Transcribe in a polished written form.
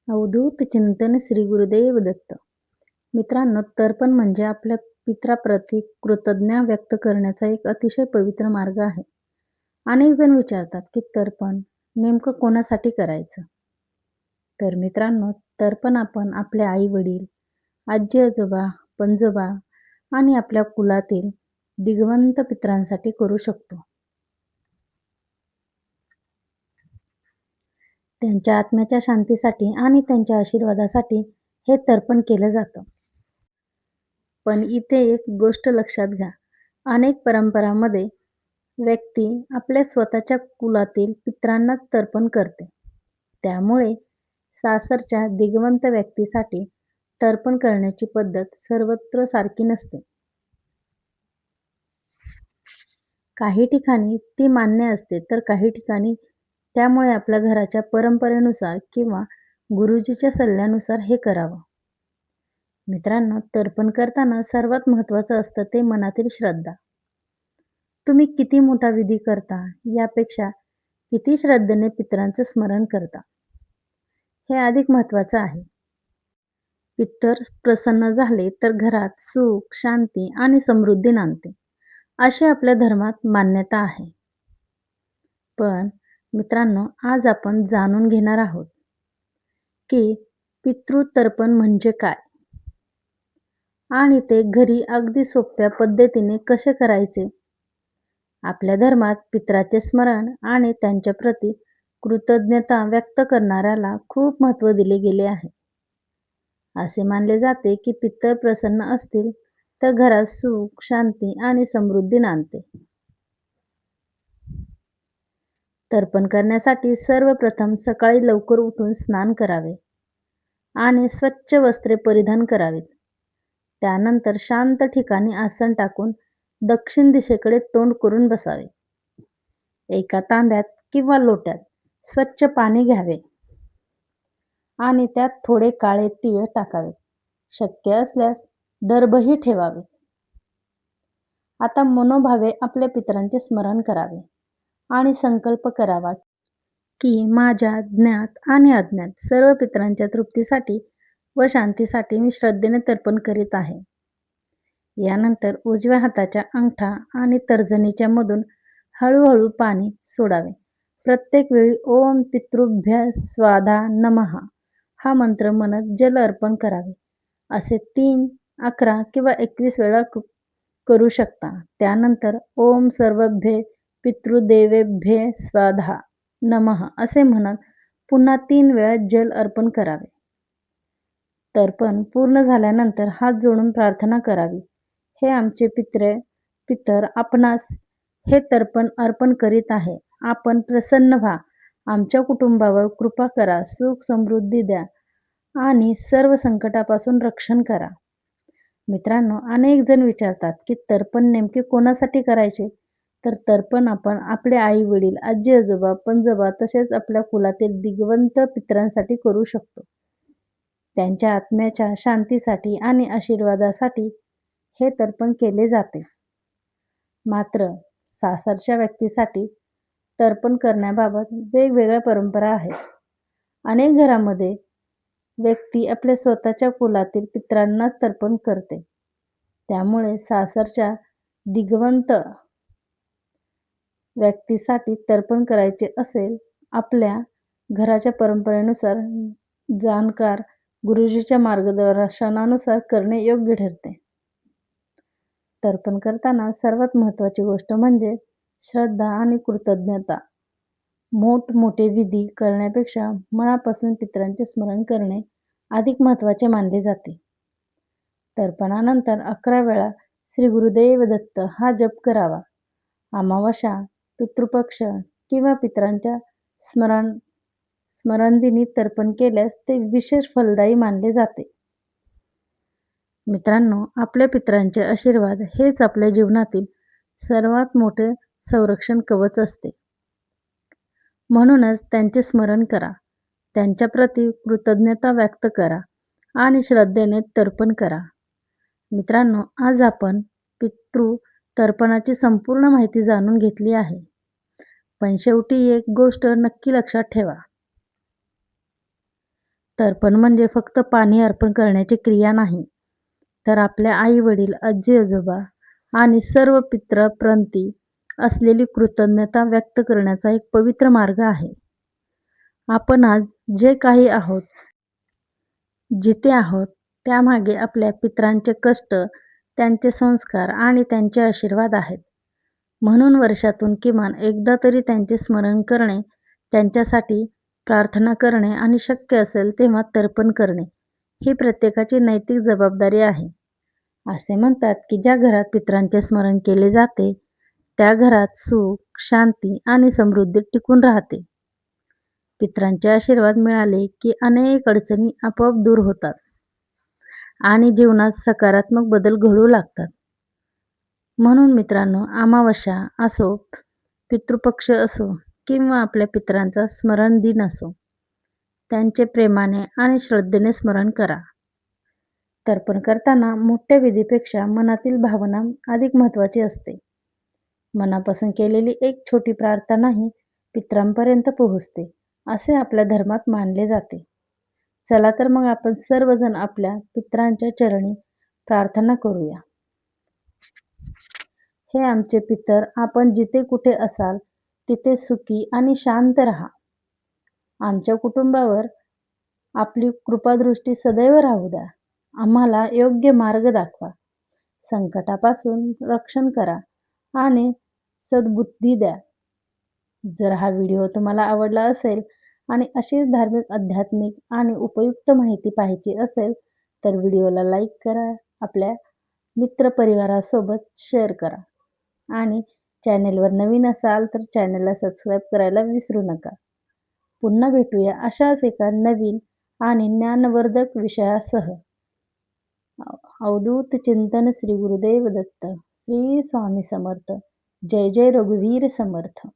अवधूत चिंतन श्री गुरुदेव दत्त. मित्रांनो, तर्पण म्हणजे आपल्या पितराप्रती कृतज्ञता व्यक्त करण्याचा एक अतिशय पवित्र मार्ग आहे. अनेक जण विचारतात की तर्पण नेमकं कोणासाठी करायचं? तर मित्रांनो, तर्पण आपण आपले आई वडील, आजी आजोबा, पणजोबा आणि आपल्या कुलातील दिग्वंत पितरांसाठी करू शकतो. त्यांच्या आत्म्याच्या शांतीसाठी आणि त्यांच्या आशीर्वादासाठी हे तर्पण केलं जातं. पण इथे एक गोष्ट लक्षात घ्या. अनेक परंपरांमध्ये व्यक्ती आपल्या स्वतःच्या कुलातील पितरांनाच तर्पण करते. त्यामुळे सासरच्या दिग्वंत व्यक्तीसाठी तर्पण करण्याची पद्धत सर्वत्र सारखी नसते. काही ठिकाणी ती मान्य असते, तर काही ठिकाणी त्यामुळे आपल्या घराच्या परंपरेनुसार किंवा गुरुजीच्या सल्ल्यानुसार हे करावं. मित्रांनो, तर्पण करताना सर्वात महत्त्वाचं असतं ते मनातील श्रद्धा. तुम्ही किती मोठा विधी करता यापेक्षा किती श्रद्धेने पितरांचं स्मरण करता, हे अधिक महत्त्वाचं आहे. पितर प्रसन्न झाले तर घरात सुख, शांती आणि समृद्धी नांदते, अशी आपल्या धर्मात मान्यता आहे. पण मित्रांनो, आज आपण जाणून घेणार आहोत की पितृतर्पण म्हणजे काय आणि ते घरी अगदी सोप्या पद्धतीने कसे करायचे. आपल्या धर्मात पितराचे स्मरण आणि त्यांच्या प्रती कृतज्ञता व्यक्त करणाऱ्याला खूप महत्त्व दिले गेले आहे. असे मानले जाते की पितर प्रसन्न असतील तर घरात सुख, शांती आणि समृद्धी नांदते. तर्पण करण्यासाठी सर्वप्रथम सकाळी लवकर उठून स्नान करावे आणि स्वच्छ वस्त्रे परिधान करावीत. त्यानंतर शांत ठिकाणी आसन टाकून दक्षिण दिशेकडे तोंड करून बसावे. एका तांब्यात किंवा लोट्यात स्वच्छ पाणी घ्यावे आणि त्यात थोडे काळे तीळ टाकावे. शक्य असल्यास दर्भही ठेवावे. आता मनोभावे आपल्या पितरांचे स्मरण करावे आणि संकल्प करावा की माझ्या ज्ञात आणि अज्ञात सर्व पितरांच्या तृप्तीसाठी व शांतीसाठी मी श्रद्धेने तर्पण करीत आहे. यानंतर उजव्या हाताच्या अंगठा आणि तर्जनीच्या मधून हळूहळू पाणी सोडावे. प्रत्येक वेळी ओम पितृभ्य स्वाधा नमः हा मंत्र म्हणत जल अर्पण करावे. असे 3, 11 किंवा 21 वेळा करू शकता. त्यानंतर ओम सर्वभ्य पितृदेवेभ्य स्वाधा नमः असे म्हणत पुन्हा 3 वेळा जल अर्पण करावे. तर्पण पूर्ण झाल्यानंतर हात जोडून प्रार्थना करावी. हे आमचे पितर आपणास हे तर्पण अर्पण करीत आहे. आपण प्रसन्न व्हा, आमच्या कुटुंबावर कृपा करा, सुख समृद्धी द्या आणि सर्व संकटापासून रक्षण करा. मित्रांनो, अनेक जण विचारतात की तर्पण नेमके कोणासाठी करायचे? तर तर्पण आपण आपले आई वडील, आजी आजोबा, पणजोबा तसेच आपल्या कुलातील दिग्वंत पितरांसाठी करू शकतो. त्यांच्या आत्म्याच्या शांतीसाठी आणि आशीर्वादासाठी हे तर्पण केले जाते. मात्र सासरच्या व्यक्तीसाठी तर्पण करण्याबाबत वेगवेगळ्या परंपरा आहेत. अनेक घरांमध्ये व्यक्ती आपल्या स्वतःच्या कुलातील पितरांनाच तर्पण करते. त्यामुळे सासरच्या दिग्वंत व्यक्तीसाठी तर्पण करायचे असेल, आपल्या घराच्या परंपरेनुसार जाणकार गुरुजीच्या मार्गदर्शनानुसार करणे योग्य ठरते. तर्पण करताना सर्वात महत्त्वाची गोष्ट म्हणजे श्रद्धा आणि कृतज्ञता. मोठमोठे विधी करण्यापेक्षा मनापासून पितरांचे स्मरण करणे अधिक महत्त्वाचे मानले जाते. तर्पणानंतर 11 वेळा श्री गुरुदेव दत्त हा जप करावा. अमावास्या, पितृपक्ष किंवा पितरांच्या स्मरणदिनी तर्पण केल्यास ते विशेष फलदायी मानले जाते. मित्रांनो, आपल्या पितरांचे आशीर्वाद हेच आपल्या जीवनातील सर्वात मोठे संरक्षण कवच असते. म्हणूनच त्यांचे स्मरण करा, त्यांच्या प्रती कृतज्ञता व्यक्त करा आणि श्रद्धेने तर्पण करा. मित्रांनो, आज आपण पितृ तर्पणाची संपूर्ण माहिती जाणून घेतली आहे. पण शेवटी एक गोष्ट नक्की लक्षात ठेवा. तर्पण म्हणजे फक्त पाणी अर्पण करण्याची क्रिया नाही, तर आपल्या आई-वडील, आजी-आजोबा आणि सर्व पितरांप्रती असलेली कृतज्ञता व्यक्त करण्याचा एक पवित्र मार्ग आहे. आपण आज जे काही आहोत, जिथे आहोत, त्यामागे आपल्या पितरांचे कष्ट, त्यांचे संस्कार आणि त्यांचे आशीर्वाद आहेत. म्हणून वर्षातून किमान एकदा तरी त्यांचे स्मरण करणे, त्यांच्यासाठी प्रार्थना करणे आणि शक्य असेल तेव्हा तर्पण करणे, ही प्रत्येकाची नैतिक जबाबदारी आहे. असे म्हणतात की ज्या घरात पितरांचे स्मरण केले जाते, त्या घरात सुख, शांती आणि समृद्धी टिकून राहते. पितरांचे आशीर्वाद मिळाले की अनेक अडचणी आपोआप दूर होतात आणि जीवनात सकारात्मक बदल घडू लागतात. म्हणून मित्रांनो, अमावास्या असो, पितृपक्ष असो किंवा आपल्या पितरांचा स्मरण दिन असो, त्यांचे प्रेमाने आणि श्रद्धेने स्मरण करा. तर्पण करताना मोठ्या विधीपेक्षा मनातील भावना अधिक महत्त्वाची असते. मनापासून केलेली एक छोटी प्रार्थनाही पितरांपर्यंत पोहोचते, असे आपल्या धर्मात मानले जाते. चला तर मग आपण सर्वजण आपल्या पितरांच्या चरणी प्रार्थना करूया. हे आमचे पितर, आपण जिथे कुठे असाल तिथे सुखी आणि शांत राहा. आमच्या कुटुंबावर आपली कृपादृष्टी सदैव राहू द्या. आम्हाला योग्य मार्ग दाखवा. संकटापासून रक्षण करा आणि सद्बुद्धी द्या. जर हा व्हिडिओ तुम्हाला आवडला असेल आणि अशीच धार्मिक, आध्यात्मिक आणि उपयुक्त माहिती पाहायची असेल, तर व्हिडिओला लाईक करा, आपल्या मित्रपरिवारासोबत शेअर करा आणि चॅनेलवर नवीन असाल तर चॅनेलला सबस्क्राईब करायला विसरू नका. पुन्हा भेटूया अशाच एका नवीन आणि ज्ञानवर्धक विषयासह. अवधूत चिंतन श्री गुरुदेव दत्त. श्री स्वामी समर्थ. जय जय रघुवीर समर्थ.